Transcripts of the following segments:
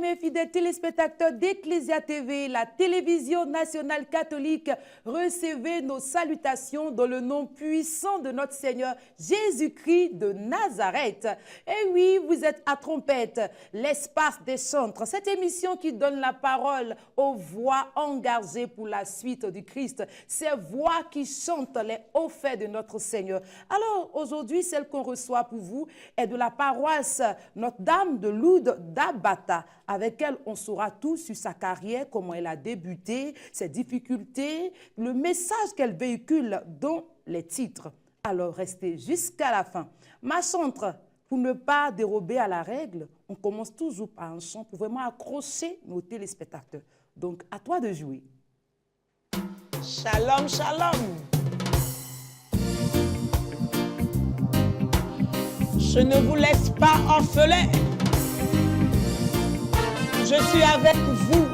Bien-aimés fidèles téléspectateurs d'Ecclesia TV, la télévision nationale catholique, recevez nos salutations dans le nom puissant de notre Seigneur Jésus-Christ de Nazareth. Et oui, vous êtes à Trompette, l'espace des chantres, cette émission qui donne la parole aux voix engagées pour la suite du Christ, ces voix qui chantent les hauts faits de notre Seigneur. Alors aujourd'hui, celle qu'on reçoit pour vous est de la paroisse Notre-Dame de Lourdes d'Abata, avec elle on saura tout sur sa carrière, comment elle a débuté, ses difficultés, le message qu'elle véhicule dans les titres. Alors restez jusqu'à la fin. Ma chantre, pour ne pas dérober à la règle, on commence toujours par un chant pour vraiment accrocher nos téléspectateurs. Donc à toi de jouer. Shalom, shalom. Je ne vous laisse pas orphelin. Je suis avec vous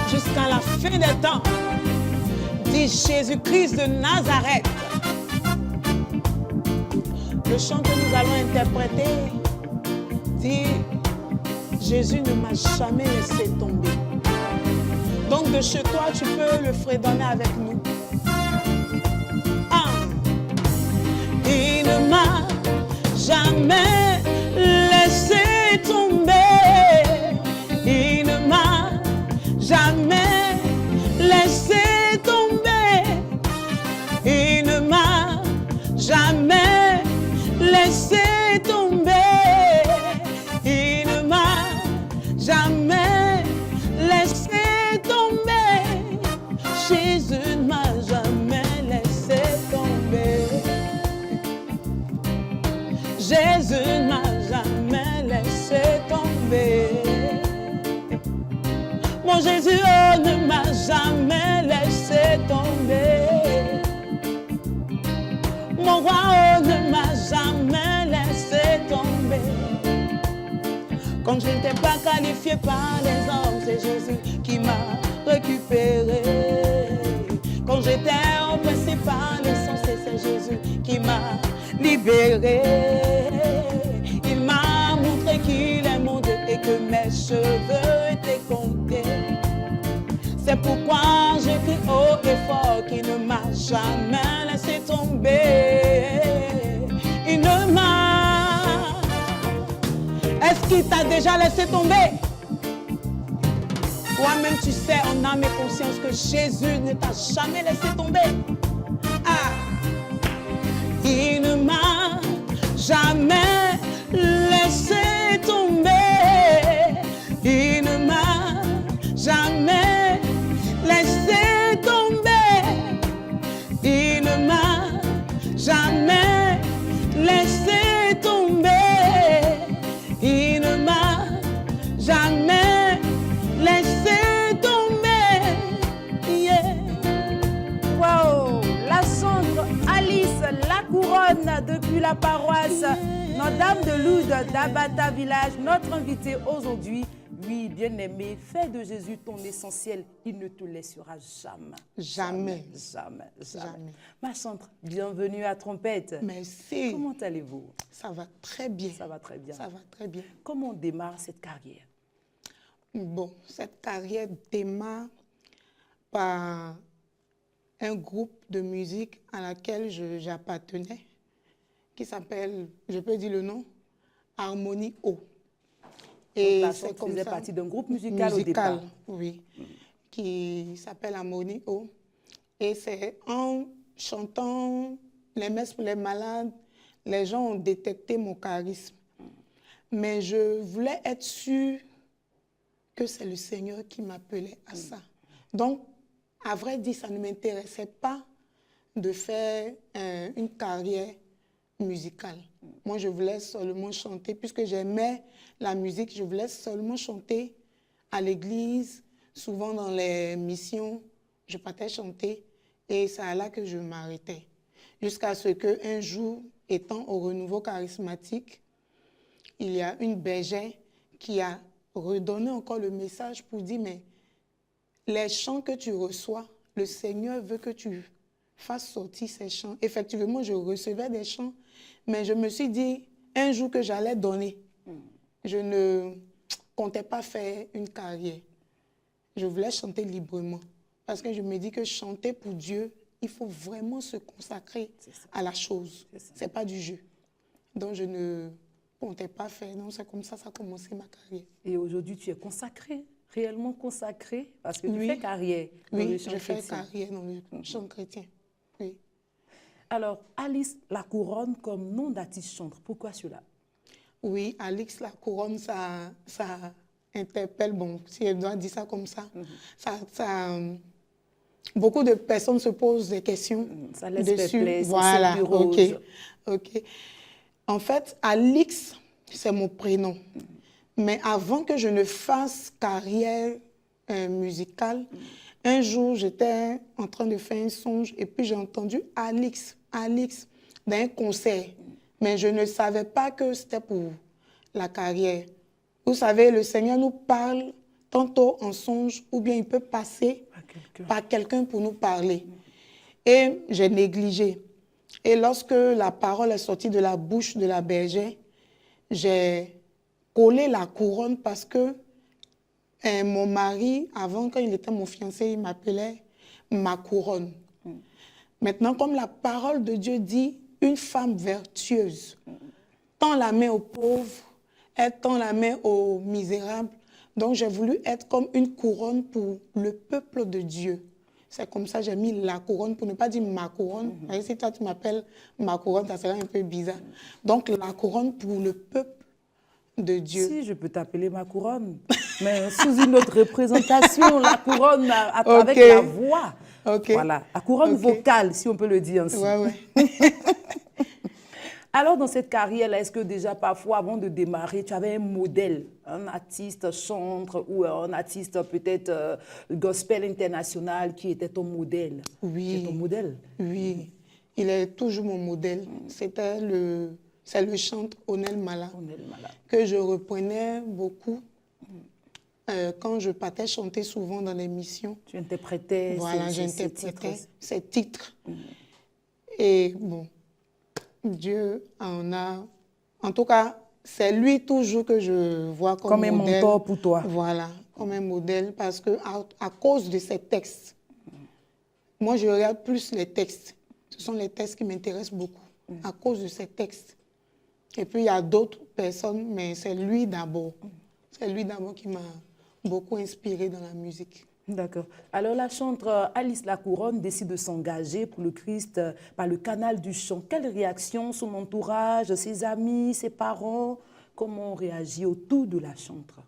jusqu'à la fin des temps, dit Jésus-Christ de Nazareth. Le chant que nous allons interpréter dit Jésus ne m'a jamais laissé tomber. Donc de chez toi, tu peux le fredonner avec nous. Il ne m'a jamais laissé tomber. Il ne m'a jamais laissé tomber. Il ne m'a jamais laissé tomber. Il ne m'a jamais laissé tomber. Jésus ne m'a jamais laissé tomber. Jésus ne m'a jamais laissé tomber. Mon Jésus oh, ne m'a jamais laissé tomber. Mon roi oh, ne m'a jamais laissé tomber. Quand je n'étais pas qualifié par les hommes, c'est Jésus qui m'a récupéré. Quand j'étais oppressé par les sens, c'est Jésus qui m'a libéré. Il m'a montré qu'il est mon Dieu et que mes cheveux étaient comptés. C'est pourquoi je crie haut et fort qu'il ne m'a jamais laissé tomber. Il ne m'a... Est-ce qu'il t'a déjà laissé tomber? Toi-même tu sais en âme et conscience que Jésus ne t'a jamais laissé tomber. Il ne m'a jamais laissé tomber. Il ne m'a jamais laissé tomber. Il ne m'a jamais laissé tomber. Il ne m'a jamais laissé tomber. Yeah. Wow, la chantre Alice La Couronne depuis la paroisse Notre-Dame de Lourdes d'Abata Village, notre invité aujourd'hui. Oui, bien-aimé, fais de Jésus ton essentiel, il ne te laissera jamais. Jamais. Jamais, jamais. Jamais. Ma chantre, bienvenue à Trompette. Merci. Comment allez-vous? Ça va très bien. Ça va très bien. Ça va très bien. Comment on démarre cette carrière? Bon, cette carrière démarre par un groupe de musique à laquelle j'appartenais, qui s'appelle, je peux dire le nom, Harmonie O. Et donc, c'est comme faisait partie d'un groupe musical au départ. Oui, qui s'appelle Harmonie O. Et c'est en chantant les messes pour les malades, les gens ont détecté mon charisme. Mais je voulais être sûre que c'est le Seigneur qui m'appelait à ça. Donc, à vrai dire, ça ne m'intéressait pas de faire une carrière musicale. Moi, je voulais seulement chanter, puisque j'aimais la musique, je voulais seulement chanter à l'église, souvent dans les missions, je partais chanter, et c'est là que je m'arrêtais. Jusqu'à ce qu'un jour, étant au renouveau charismatique, il y a une bergère qui a redonné encore le message pour dire, mais les chants que tu reçois, le Seigneur veut que tu fasses sortir ces chants. Effectivement, je recevais des chants, mais je me suis dit un jour que j'allais donner. Je ne comptais pas faire une carrière. Je voulais chanter librement. Parce que je me dis que chanter pour Dieu, il faut vraiment se consacrer à la chose. Ce n'est pas du jeu. Donc, je ne comptais pas faire. Non, c'est comme ça a commencé ma carrière. Et aujourd'hui, tu es consacrée, réellement consacrée, parce que tu Oui. fais carrière dans le Oui, chant je fais chrétien. carrière dans le chant chrétien. Oui. Alors, Alice La Couronne comme nom d'artiste chantre, pourquoi cela? Oui, Alix La Couronne, ça interpelle, bon, si elle doit dire ça comme ça, beaucoup de personnes se posent des questions Ça laisse dessus. perplexe, Voilà, ok, rose. ok. En fait, Alix, c'est mon prénom. Mais avant que je ne fasse carrière musicale, un jour, j'étais en train de faire un songe et puis j'ai entendu Alix dans un concert. Mais je ne savais pas que c'était pour la carrière. Vous savez, le Seigneur nous parle tantôt en songe ou bien il peut passer par quelqu'un pour nous parler. Et j'ai négligé. Et lorsque la parole est sortie de la bouche de la bergère, j'ai collé la couronne parce que mon mari, avant, quand il était mon fiancé, il m'appelait ma couronne. Maintenant, comme la parole de Dieu dit, une femme vertueuse tend la main aux pauvres, elle tend la main aux misérables. Donc, j'ai voulu être comme une couronne pour le peuple de Dieu. C'est comme ça que j'ai mis la couronne, pour ne pas dire ma couronne. Si toi, tu m'appelles ma couronne, ça serait un peu bizarre. Donc, la couronne pour le peuple de Dieu. Si, je peux t'appeler ma couronne, mais sous une autre représentation, la couronne avec la voix. Voilà, la couronne vocale, si on peut le dire ainsi. Ouais. Alors, dans cette carrière-là, est-ce que déjà parfois, avant de démarrer, tu avais un modèle, un artiste chantre ou un artiste peut-être gospel international qui était ton modèle? Oui. C'est ton modèle? Oui, il est toujours mon modèle. C'est le chantre Onel Mala que je reprenais beaucoup quand je partais chanter souvent dans les missions. Tu interprétais ces titres. Et bon, Dieu en a... En tout cas, c'est lui toujours que je vois comme modèle. Comme un mentor pour toi. Voilà, comme un modèle parce que à cause de ces textes, moi je regarde plus les textes. Ce sont les textes qui m'intéressent beaucoup à cause de ces textes. Et puis il y a d'autres personnes, mais c'est lui d'abord. C'est lui d'abord qui m'a beaucoup inspirée dans la musique. D'accord. Alors la chanteuse Alice La Couronne décide de s'engager pour le Christ par le canal du chant. Quelle réaction son entourage, ses amis, ses parents, comment on réagit autour de la chanteuse?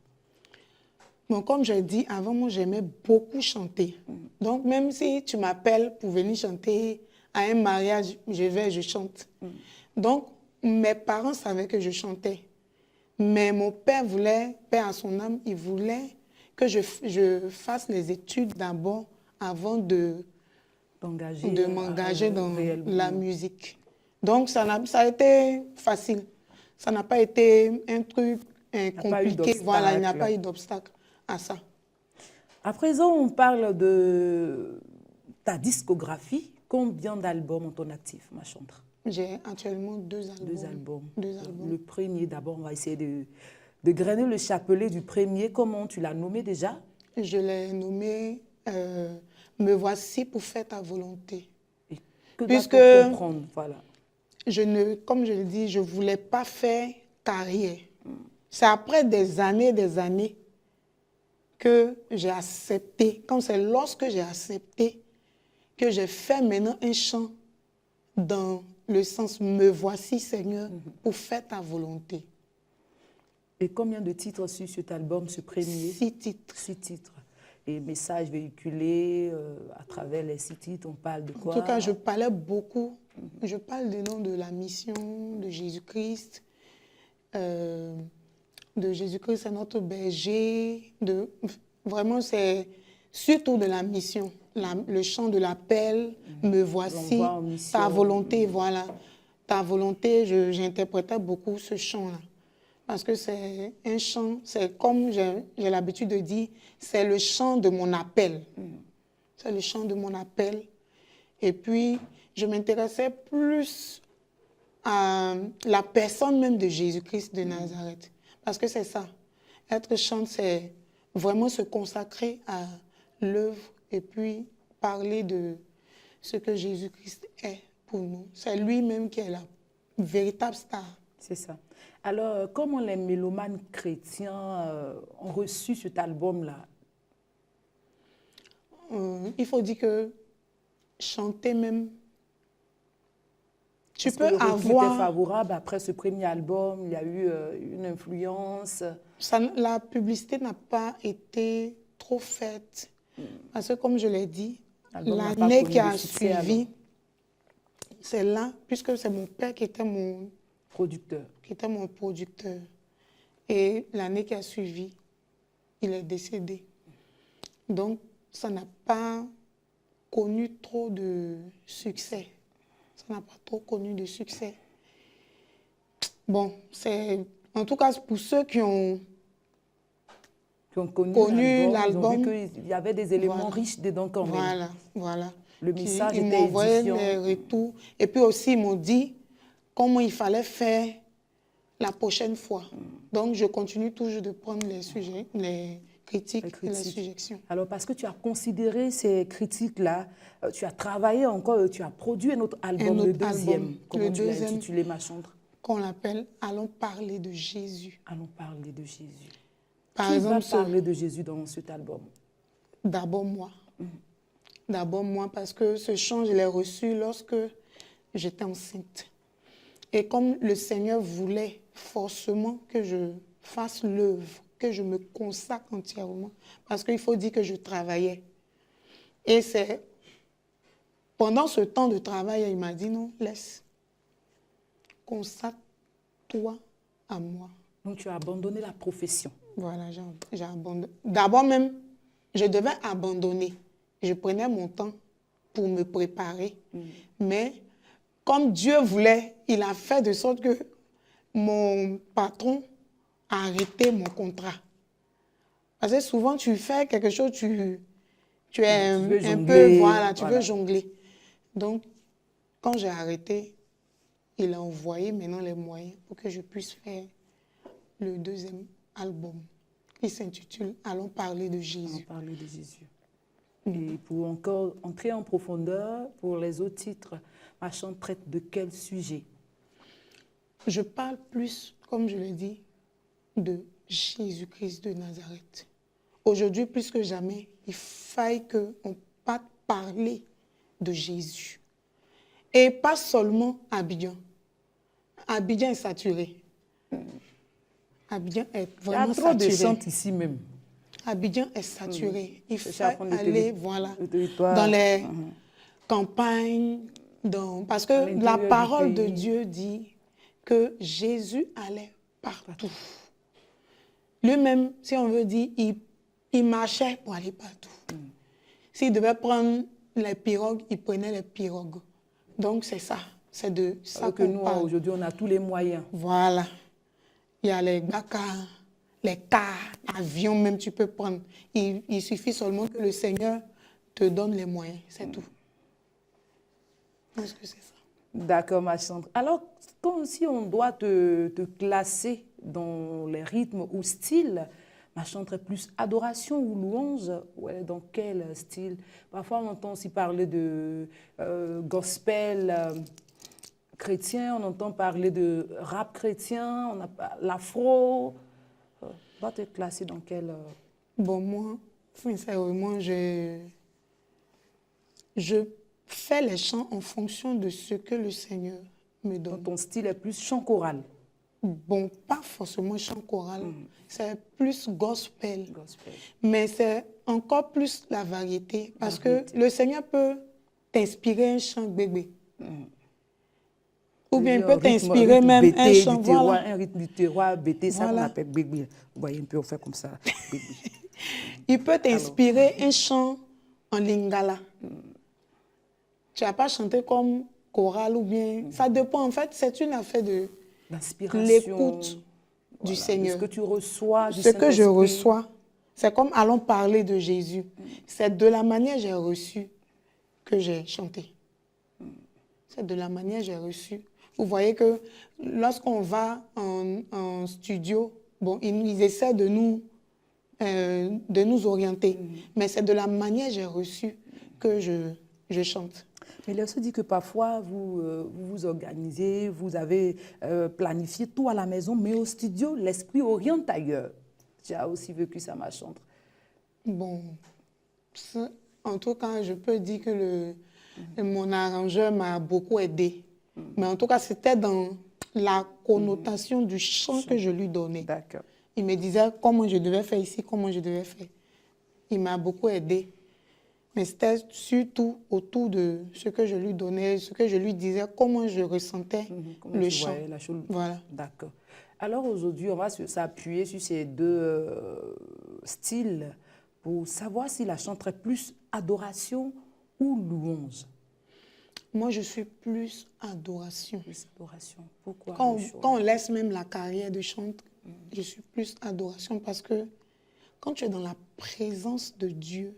Bon, comme j'ai dit, avant, moi, j'aimais beaucoup chanter. Donc, même si tu m'appelles pour venir chanter à un mariage, je chante. Donc, mes parents savaient que je chantais. Mais mon père voulait, père à son âme, il voulait que je fasse les études d'abord avant de m'engager dans la musique. Donc, ça a été facile. Ça n'a pas été un truc compliqué. Voilà, il n'y a pas eu d'obstacle à ça. À présent, on parle de ta discographie. Combien d'albums ont ton actif, ma chanteuse? J'ai actuellement 2 albums. 2 albums. Le premier, d'abord, on va essayer de grainer le chapelet du premier. Comment tu l'as nommé déjà? Je l'ai nommé Me voici pour faire ta volonté. Et que dois-tu comprendre? Voilà. Comme je le dis, je ne voulais pas faire carrière. C'est après des années que j'ai accepté. C'est lorsque j'ai accepté que j'ai fait maintenant un chant dans le sens « Me voici, Seigneur, pour faire ta volonté ». Et combien de titres sur cet album, ce premier? 6 titres. 6 titres. Et messages véhiculés à travers les 6 titres, on parle de quoi? En tout cas, je parlais beaucoup. Je parle du nom de la mission, de Jésus-Christ. De Jésus-Christ, c'est notre berger. Vraiment, c'est surtout de la mission. Le chant de l'appel, me voici, ta volonté, voilà. Ta volonté, j'interprétais beaucoup ce chant-là. Parce que c'est un chant, c'est comme j'ai l'habitude de dire, c'est le chant de mon appel. C'est le chant de mon appel. Et puis, je m'intéressais plus à la personne même de Jésus-Christ de Nazareth. Parce que c'est ça. Être chante, c'est vraiment se consacrer à l'œuvre et puis parler de ce que Jésus-Christ est pour nous. C'est lui-même qui est la véritable star. C'est ça. Alors, comment les mélomanes chrétiens ont reçu cet album-là? Il faut dire que chanter même, tu Est-ce que peux le retour était avoir... favorable après ce premier album? Il y a eu une influence? La publicité n'a pas été trop faite. Parce que comme je l'ai dit, L'album n'a pas l'année connu qui de a succès, alors. suivi, c'est là, puisque c'est mon père qui était mon Producteur. producteur. Et l'année qui a suivi, il est décédé. Donc, ça n'a pas connu trop de succès. Ça n'a pas trop connu de succès. Bon, c'est... En tout cas, pour ceux qui ont Connu l'album, ils ont vu qu'il y avait des éléments voilà, riches dedans quand même. Voilà. Le message Ils était m'ont envoyé édifiant. les retours. Et puis aussi, ils m'ont dit comment il fallait faire la prochaine fois. Donc, je continue toujours de prendre les sujets, les critiques et les suggestions. Alors, parce que tu as considéré ces critiques-là, tu as travaillé encore, tu as produit un autre album, le deuxième. Comment tu l'as intitulé, ma chantre? Qu'on l'appelle « Allons parler de Jésus ». Allons parler de Jésus. Par Qui exemple, va parler de Jésus dans cet album? D'abord moi. D'abord moi, parce que ce chant, je l'ai reçu lorsque j'étais enceinte. Et comme le Seigneur voulait forcément que je fasse l'œuvre, que je me consacre entièrement, parce qu'il faut dire que je travaillais. Et c'est pendant ce temps de travail, il m'a dit non, laisse, consacre-toi à moi. Donc tu as abandonné la profession. Voilà, j'ai abandonné. D'abord même, je devais abandonner. Je prenais mon temps pour me préparer. Mais comme Dieu voulait, il a fait de sorte que mon patron a arrêté mon contrat. Parce que souvent, tu fais quelque chose, tu es un peu, voilà, tu veux jongler. Donc, quand j'ai arrêté, il a envoyé maintenant les moyens pour que je puisse faire le deuxième album qui s'intitule « Allons parler de Jésus ». Allons parler de Jésus. Et pour encore entrer en profondeur, pour les autres titres, ma chante traite de quel sujet? Je parle plus, comme je l'ai dit, de Jésus-Christ de Nazareth. Aujourd'hui, plus que jamais, il faille qu'on parle de Jésus. Et pas seulement Abidjan. Abidjan est saturé. Abidjan est vraiment saturé. Il y a trop de chants ici même. Abidjan est saturé. Il faut aller dans les campagnes, parce que la parole de Dieu dit que Jésus allait partout. Lui-même, si on veut dire, il marchait pour aller partout. S'il devait prendre les pirogues, il prenait les pirogues. Donc c'est ça, c'est de ça que nous, aujourd'hui, on a tous les moyens. Voilà. Il y a les bacars, les cars, avions même, tu peux prendre. Il suffit seulement que le Seigneur te donne les moyens, c'est tout. Je pense que c'est ça. D'accord, ma chante. Alors, si on doit te classer dans les rythmes ou styles, ma chante est plus adoration ou louange, ou elle est dans quel style? Parfois, on entend aussi parler de gospel chrétien, on entend parler de rap chrétien, on a l'afro. Va te classer dans quel... Bon, moi, sincèrement, je fais les chants en fonction de ce que le Seigneur me donne. Donc, ton style est plus chant choral? Bon, pas forcément chant choral, c'est plus gospel. Mais c'est encore plus la variété, parce que le Seigneur peut t'inspirer un chant bébé. Ou bien il peut t'inspirer même un chant, voilà. Un rythme du terroir, BT, ça qu'on appelle bébé. Vous voyez, un peu, on fait comme ça, bébé. Il peut t'inspirer un chant en lingala. Tu n'as pas chanté comme chorale ou bien... Ça dépend, en fait, c'est une affaire de l'écoute du Seigneur. Ce que tu reçois du Ce que je reçois, c'est comme allons parler de Jésus. C'est de la manière que j'ai reçu que j'ai chanté. C'est de la manière que j'ai reçu. Vous voyez que lorsqu'on va en studio bon, ils essaient de nous orienter. Mais c'est de la manière que j'ai reçu que je chante. Mais il est aussi dit que parfois, vous vous organisez, vous avez planifié tout à la maison, mais au studio, l'esprit oriente ailleurs. Tu as aussi vécu ça, ma chantre. Bon, en tout cas, je peux dire que mon arrangeur m'a beaucoup aidé. Mais en tout cas, c'était dans la connotation du chant que je lui donnais. D'accord. Il me disait comment je devais faire ici, comment je devais faire. Il m'a beaucoup aidé. Mais c'était surtout autour de ce que je lui donnais, ce que je lui disais, comment je ressentais le chant. La chose. Voilà. D'accord. Alors aujourd'hui, on va s'appuyer sur ces deux styles pour savoir si la chanterait plus adoration ou louange. Moi, je suis plus adoration. Plus adoration. Pourquoi? Quand on laisse même la carrière de chanteur, je suis plus adoration parce que quand tu es dans la présence de Dieu,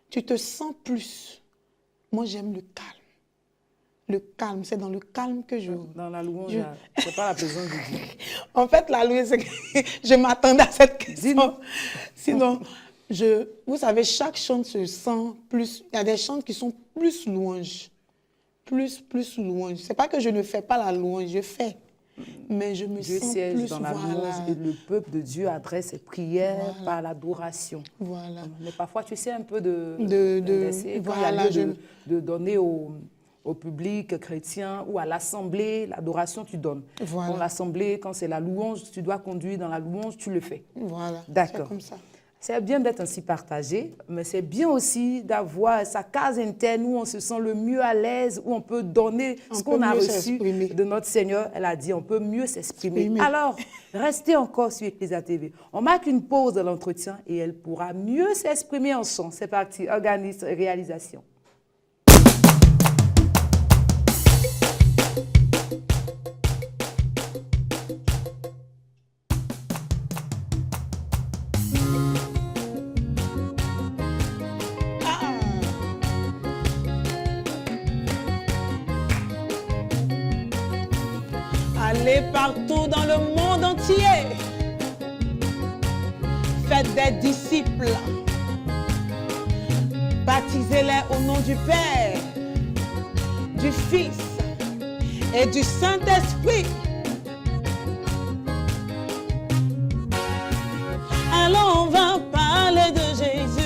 tu te sens plus. Moi, j'aime le calme. Le calme, c'est dans le calme que je... Dans la louange, c'est pas la présence de Dieu. En fait, la louange, c'est que je m'attendais à cette question. Sinon, vous savez, chaque chant se sent plus... Il y a des chants qui sont plus louanges. Plus louange. C'est pas que je ne fais pas la louange, je fais. Mais je me Dieu sens siège plus... dans la louange et le peuple de Dieu adresse ses prières par l'adoration. Voilà. Mais parfois, tu sais un peu de voilà, de donner au public chrétien ou à l'assemblée, l'adoration, tu donnes. Voilà. Dans l'assemblée, quand c'est la louange, tu dois conduire dans la louange, tu le fais. Voilà. D'accord. C'est comme ça. C'est bien d'être ainsi partagé, mais c'est bien aussi d'avoir sa case interne où on se sent le mieux à l'aise, où on peut donner ce qu'on a reçu de notre Seigneur. Elle a dit, on peut mieux s'exprimer. Alors, restez encore sur Ecclesia TV. On marque une pause dans l'entretien et elle pourra mieux s'exprimer en chant. C'est parti, organisme, réalisation. Allez partout dans le monde entier. Faites des disciples. Baptisez-les au nom du Père, du Fils et du Saint-Esprit. Alors on va parler de Jésus.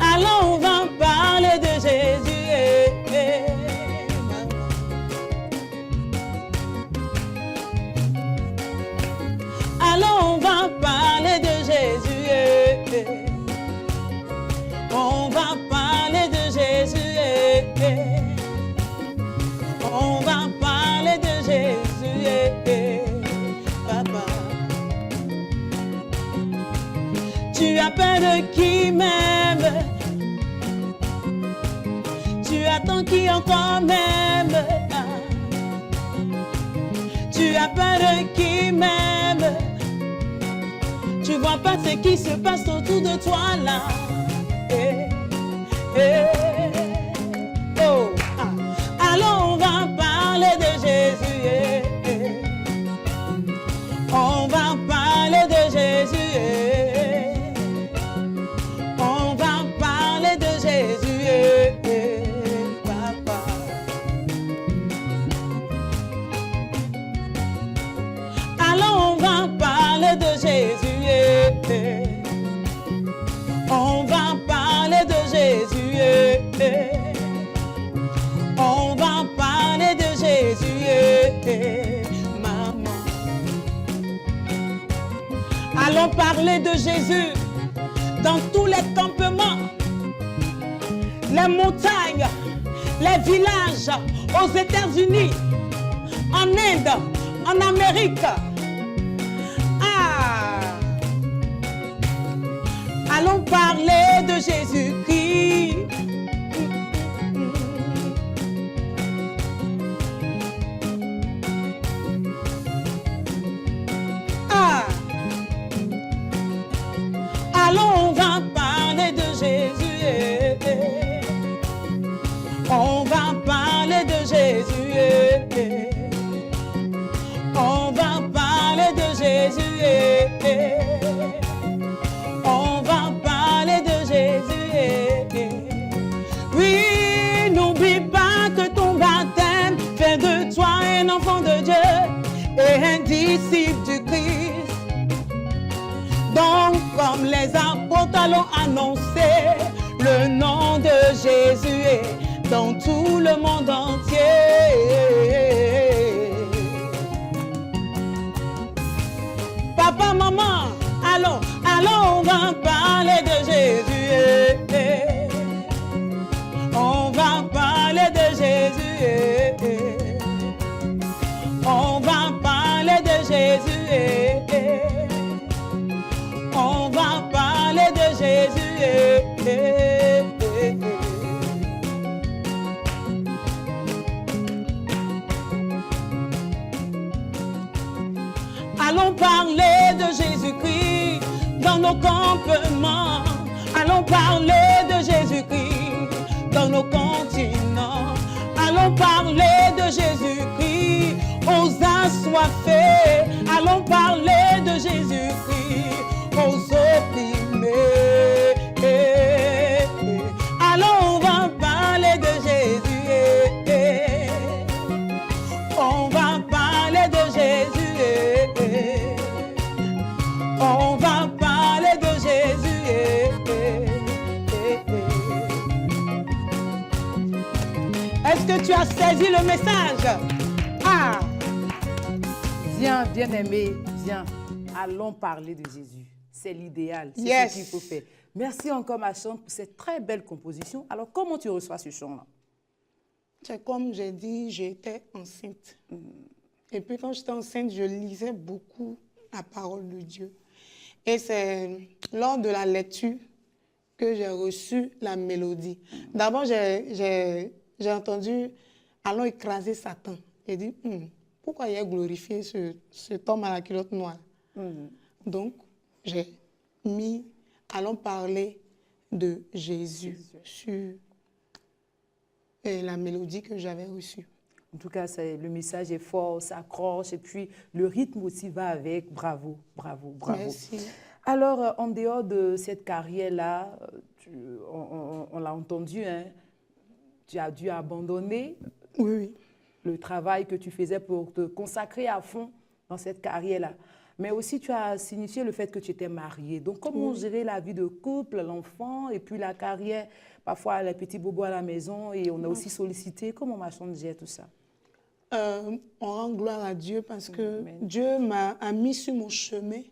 Alors on va parler de Jésus. Alors on va parler de Jésus. On va parler de Jésus. On va parler de Jésus. Papa, tu as peur de qui m'aime? Tu attends qui encore m'aime? Tu as peur de qui m'aime? Tu vois pas ce qui se passe autour de toi là? Oh. Alors on va parler de Jésus. On va parler de Jésus. On va parler de Jésus. Papa. Alors on va parler de Jésus. On va parler de Jésus. On va parler de Jésus. Maman. Allons parler de Jésus dans tous les campements, les montagnes, les villages, aux États-Unis, en Inde, en Amérique. Allons parler de Jésus-Christ. Allons, on va parler de Jésus. On va parler comme les apôtres allons annoncer le nom de Jésus dans tout le monde entier. Papa, maman, allons, on va parler de Jésus. On va parler de Jésus. On va parler de Jésus. On va parler de Jésus. Allons parler de Jésus-Christ dans nos campements. Allons parler de Jésus-Christ dans nos continents. Allons parler de Jésus-Christ aux assoiffés. Allons parler de Jésus-Christ aux opprimés. Allons, on va parler de Jésus. On va parler de Jésus. On va parler de Jésus. Est-ce que tu as saisi le message? Ah! Viens, bien-aimé, viens. Allons parler de Jésus. C'est l'idéal, c'est Yes. ce qu'il faut faire. Merci encore, ma chante, pour cette très belle composition. Alors, comment tu reçois ce chant-là? C'est comme j'ai dit, j'étais enceinte. Et puis quand j'étais enceinte, je lisais beaucoup la parole de Dieu. Et c'est lors de la lecture que j'ai reçu la mélodie. D'abord, j'ai entendu « Allons écraser Satan ». J'ai dit « Pourquoi il a glorifié cet homme à la culotte noire ?» Donc, j'ai mis « Allons parler de Jésus » sur la mélodie que j'avais reçue. En tout cas, le message est fort, ça accroche et puis le rythme aussi va avec. Bravo, bravo, bravo. Merci. Alors, en dehors de cette carrière-là, on l'a entendu, hein, tu as dû abandonner Oui. le travail que tu faisais pour te consacrer à fond dans cette carrière-là. Mais aussi, tu as signifié le fait que tu étais mariée. Donc, comment gérer la vie de couple, l'enfant et puis la carrière? Parfois, les petits bobos à la maison et on a aussi sollicité. Comment ma chante gère tout ça? On rend gloire à Dieu parce que Dieu a mis sur mon chemin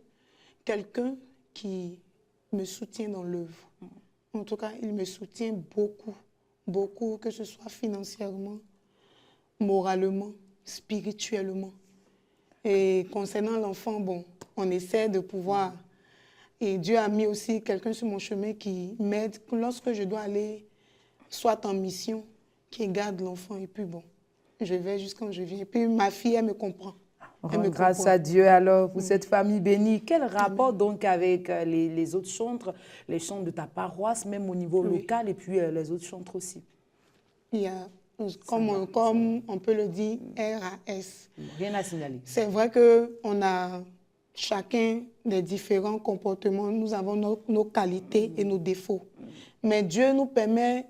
quelqu'un qui me soutient dans l'œuvre. En tout cas, il me soutient beaucoup, beaucoup, que ce soit financièrement, moralement, spirituellement. Et concernant l'enfant, bon, on essaie de pouvoir... Et Dieu a mis aussi quelqu'un sur mon chemin qui m'aide lorsque je dois aller soit en mission, qui garde l'enfant. Et puis bon, je vais jusqu'à quand je viens. Et puis ma fille, elle me comprend. Grâce à Dieu alors pour cette famille bénie. Quel rapport donc avec les autres chantres, les chantres de ta paroisse, même au niveau local et puis les autres chantres aussi? Il y a, comme on peut le dire, RAS. Rien à signaler. C'est vrai qu'on a chacun des différents comportements. Nous avons nos qualités et nos défauts. Mais Dieu nous permet,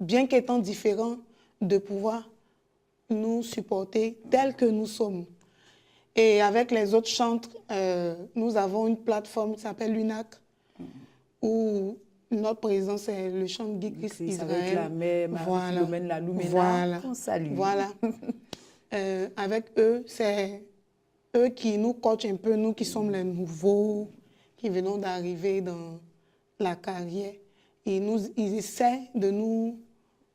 bien qu'étant différents, de pouvoir nous supporter tels que nous sommes. Et avec les autres chantres, nous avons une plateforme qui s'appelle l'UNAC, où notre président, c'est le chant Guy Christ Israël. Avec la mère, Marie-Philomène, la Lumena. Voilà. On salue. Voilà. Avec eux, c'est eux qui nous coachent un peu, nous qui sommes les nouveaux, qui venons d'arriver dans la carrière. Et ils essaient de nous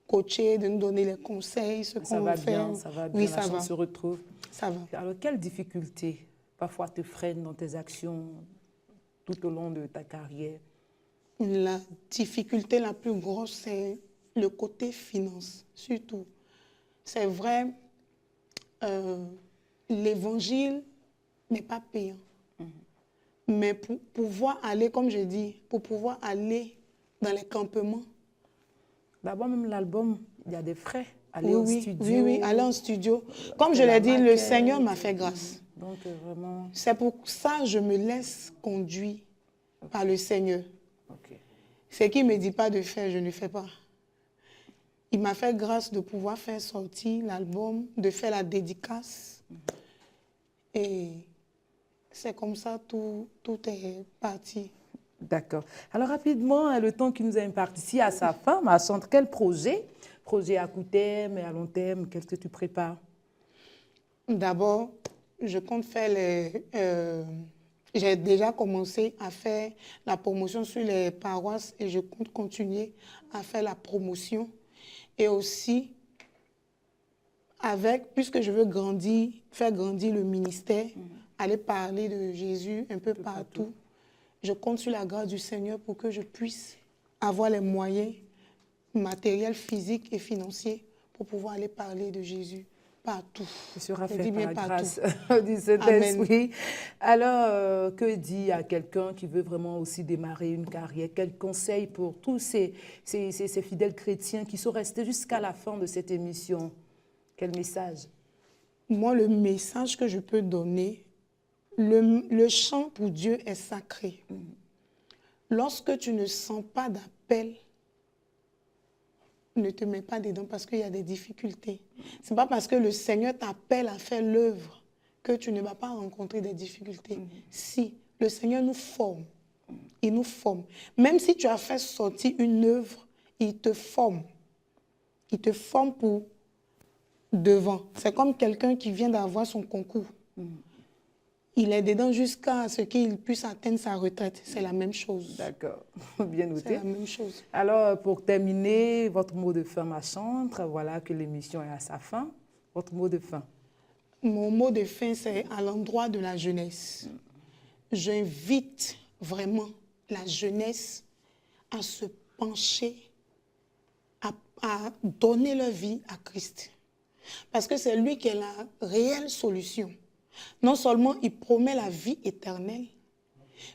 coacher, de nous donner les conseils, ce qu'on va faire. Ça va bien, oui, la ça va. chance se retrouve. Ça va. Alors, quelles difficultés parfois te freinent dans tes actions tout au long de ta carrière? La difficulté la plus grosse, c'est le côté finance, surtout. C'est vrai, l'évangile n'est pas payant. Mais pour pouvoir aller, comme je dis, pour pouvoir aller dans les campements. D'abord, même l'album, il y a des frais. Aller au studio. Oui, aller en studio. Comme je l'ai dit, le Seigneur m'a fait grâce. Donc, vraiment... C'est pour ça que je me laisse conduire par le Seigneur. Okay. Ce qu'il ne me dit pas de faire, je ne fais pas. Il m'a fait grâce de pouvoir faire sortir l'album, de faire la dédicace. Et c'est comme ça, tout est parti. D'accord. Alors rapidement, le temps qui nous est imparti ici à sa fin, ma chante, quel projet? Projet à court terme et à long terme, qu'est-ce que tu prépares? D'abord, je compte faire j'ai déjà commencé à faire la promotion sur les paroisses et je compte continuer à faire la promotion. Et aussi, puisque je veux faire grandir le ministère, aller parler de Jésus un peu partout, je compte sur la grâce du Seigneur pour que je puisse avoir les moyens matériels, physiques et financiers pour pouvoir aller parler de Jésus partout. Ce sera Je fait dis par bien la partout. grâce du Saint-Esprit. Amen. Alors, que dit à quelqu'un qui veut vraiment aussi démarrer une carrière? Quel conseil pour tous ces fidèles chrétiens qui sont restés jusqu'à la fin de cette émission? Quel message? Moi, le message que je peux donner, le chant pour Dieu est sacré. Lorsque tu ne sens pas d'appel, ne te mets pas dedans parce qu'il y a des difficultés. Ce n'est pas parce que le Seigneur t'appelle à faire l'œuvre que tu ne vas pas rencontrer des difficultés. Si, le Seigneur nous forme. Il nous forme. Même si tu as fait sortir une œuvre, il te forme. Il te forme pour devant. C'est comme quelqu'un qui vient d'avoir son concours. Il est dedans jusqu'à ce qu'il puisse atteindre sa retraite. C'est la même chose. D'accord, bien noté. C'est la même chose. Alors, pour terminer, votre mot de fin, ma chantre, voilà que l'émission est à sa fin. Votre mot de fin. Mon mot de fin, c'est à l'endroit de la jeunesse. J'invite vraiment la jeunesse à se pencher, à donner leur vie à Christ. Parce que c'est lui qui est la réelle solution. Non seulement il promet la vie éternelle,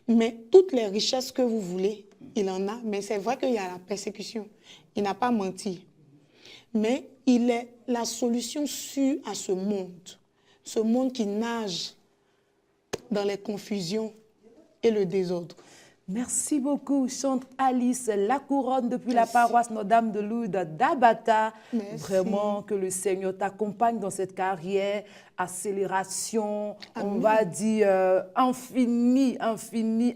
mais toutes les richesses que vous voulez, il en a. Mais c'est vrai qu'il y a la persécution. Il n'a pas menti. Mais il est la solution sûre à ce monde qui nage dans les confusions et le désordre. Merci beaucoup, chante Alice Lacouronne depuis la paroisse Notre-Dame de Lourdes d'Abata. Vraiment que le Seigneur t'accompagne dans cette carrière, accélération, on va dire infini Amen,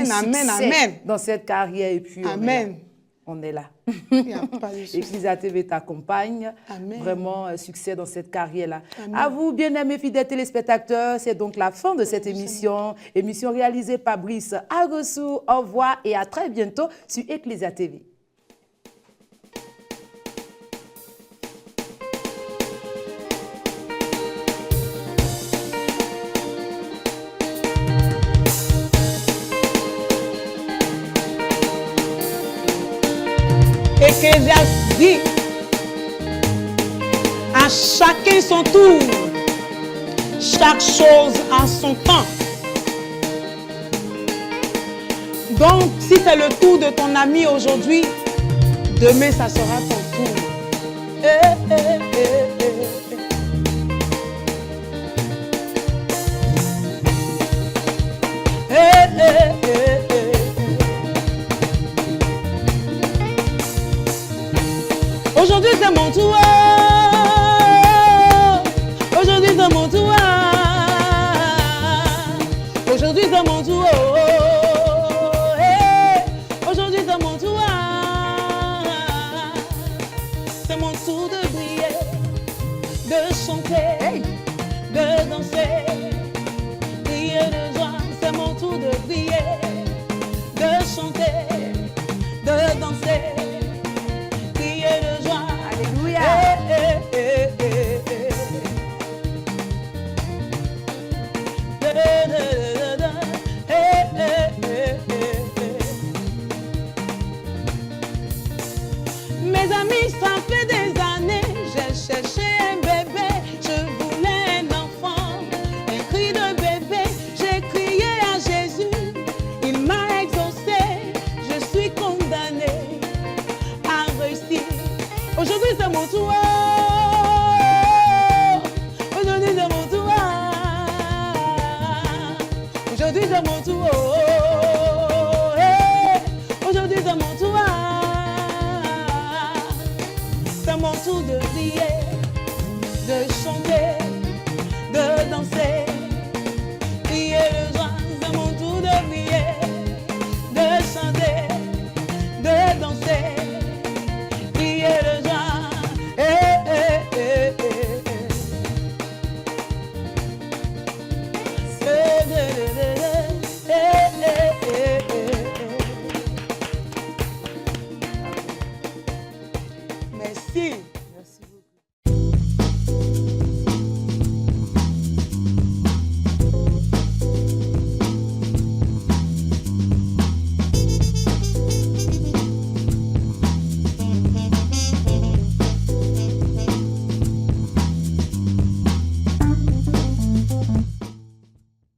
succès amen, amen. dans cette carrière. Et puis Amen. on est là. Il y a pas de souci. Ecclesia TV t'accompagne. Amen. Vraiment, succès dans cette carrière-là. À vous, bien-aimés fidèles téléspectateurs, c'est donc la fin de cette émission. Émission réalisée par Brice Agossou. Au revoir et à très bientôt sur Ecclesia TV. Ecclésiaste dit à chacun son tour, chaque chose a son temps. Donc, si c'est le tour de ton ami aujourd'hui, demain, ça sera ton tour. Aujourd'hui c'est mon tour. Aujourd'hui c'est mon tour. Aujourd'hui c'est mon tour. Aujourd'hui c'est mon tour. C'est mon tour de briller, de chanter, de danser, briller de joie. C'est mon tour de briller, de chanter, de danser. Mes amis, ça fait des années, j'ai cherché un bébé, je voulais un enfant, un cri de bébé, j'ai crié à Jésus, il m'a exaucé, je suis condamnée à réussir. Aujourd'hui c'est mon tour, aujourd'hui c'est mon tour, aujourd'hui c'est mon tour, aujourd'hui c'est mon tour. C'est mon tour de briller, de chanter, de danser, crier de joie. C'est mon tour de briller, de magnifié.